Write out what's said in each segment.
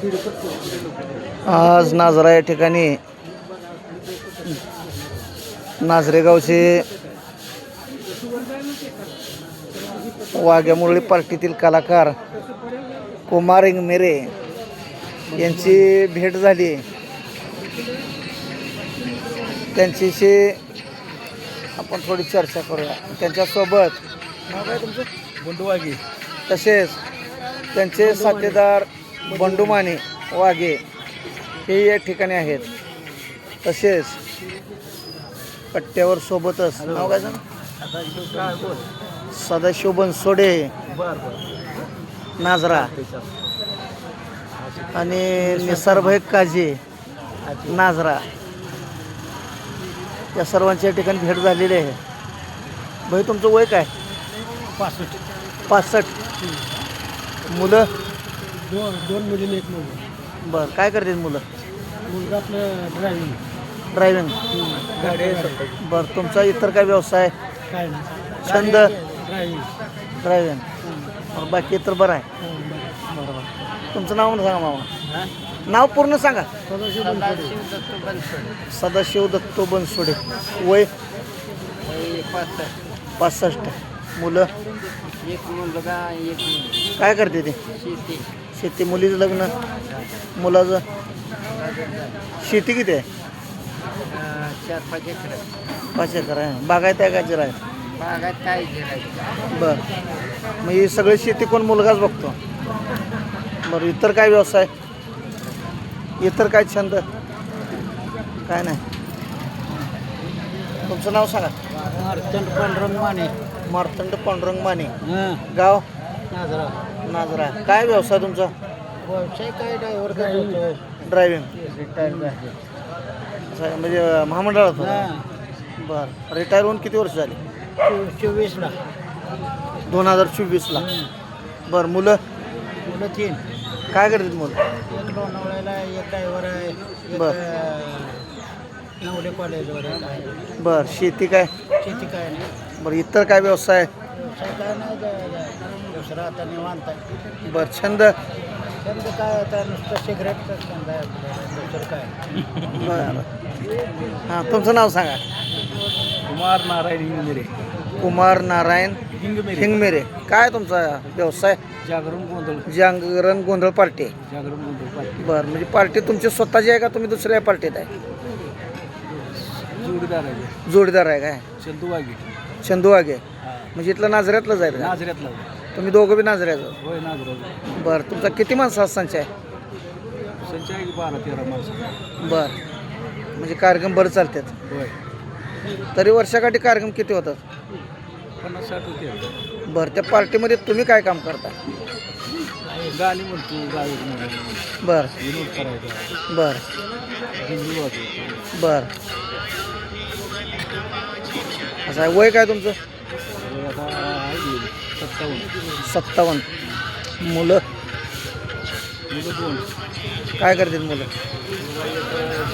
आज नाझरा या ठिकाणी नाझरे गावचे वाघ्या मुरळी पार्टीतील कलाकार कुमार इंगमेरे यांची भेट झाली. त्यांच्याशी आपण थोडी चर्चा करूया. त्यांच्यासोबत नाव काय तुमचं? बंडू वाघे. तसेच त्यांचे साथीदार बंडू माने वाघे हे या ठिकाणी आहेत. तसेच पट्ट्यावर सोबतच नाव काय सांग? सदाशिव बनसोडे नाझरा आणि निसारभाई काजे नाझरा या सर्वांच्या ठिकाणी भेट झालेली आहे. भाई तुमचं वय काय? 65. मुलं? दोन मुलीने एक मुलगा. बरं, काय करतात मुलं? मुलगा आपलं ड्रायव्हिंग. बरं, तुमचा इतर काय व्यवसाय? काय नाही, छंद? ड्रायव्हिंग. बाकी इतर बरं आहे. बरोबर. तुमचं नाव सांगा मामा. नाव पूर्ण सांगा. सदाशिव दत्तो बनसोडे. वय? 65. मुलं? एक मुलगा एक मुलगी. काय करते ते? शेती. मुलीचं लग्न? मुलाचं? शेती किती आहे? 4-5 एकर. 5 एकर आहे. बागायत आहे का जिरा आहे? बागात काय बरं, मग ही सगळी शेती कोण मुलगाच बघतो? बरं, इतर काय व्यवसाय? इतर काय छंद? काय नाही. तुमचं नाव सांगा. मार्तंड पांडुरंग माने. मार्तंड पांडुरंग माने. गाव गाव? नाझरा. काय व्यवसाय तुमचा? व्यवसाय काय ड्रायव्हर करतो. ड्रायव्हिंग. रिटायर झाले. म्हणजे महामंडळात? बरं, रिटायर होऊन किती वर्ष झाली? 24ला. 2024ला. बरं, मुलं? मुलं 3. काय करतात मुलं? एक लोणावळ्याला, एक ड्रायव्हर आहे, एक नवले कॉलेजवर आहे. बरं, शेती काय? शेती काय नाही. बरं, इतर काय व्यवसाय? व्यवसाय काय नाही, दुसरा आता निवांत आहे. बरं, छंद? छंद काय आता नुसतं सिगरेटचा छंद आहे आपल्याला, दुसरं काय. बरं. हां, तुमचं नाव सांगा. कुमार नारायण हिंगमेरे. कुमार नारायण हिंगमेरे. काय तुमचा व्यवसाय? जागरण गोंधळ. जागरण गोंधळ पार्टी. जागरण गोंधळ पार्टी. बरं, म्हणजे पार्टी तुमची स्वतःची आहे का तुम्ही दुसऱ्या पार्टीत आहे? जोडीदार आहे. जोडीदार आहे काय? चंदू वाघे. चंदू वाघे. म्हणजे इथलं नाझऱ्यातलंच आहे का? नाझऱ्यातला. तुम्ही दोघं बी नाझऱ्याचं? होय, नाझऱ्यात. बरं, तुमचा किती माणसं संच आहे? संचय 12-13 माणसं. बरं, म्हणजे कार्यक्रम बरं चालतात. होय. तरी वर्षाकाठी कार्यक्रम किती होतात? 50-60 होते. बरं, त्या पार्टीमध्ये तुम्ही काय काम करता? गाणी म्हणतो, गावी म्हणतो. बरं विनोद करायचा. बरं हिंदी वाजवतो. बरं. असं आहे. वय काय तुमचं? आता आहे 57. 57. मुलं? मुलं 2. काय करतील मुलं?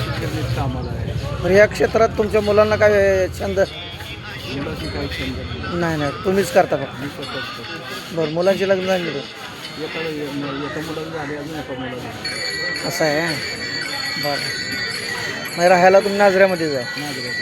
शिक्षण कामाला आहे. बरं, या क्षेत्रात तुमच्या मुलांना काय छंद? मुलाची काही छंद नाही, तुम्हीच करता फक्त? मी स्वतःच करतो. बरं, मुलांची लग्न झाली? एका मुलाला झाले, अजून एका मुलाला. असं आहे. बरं, मग राहायला तुम्ही नाझऱ्यामध्येच आहे? नाझऱ्यात.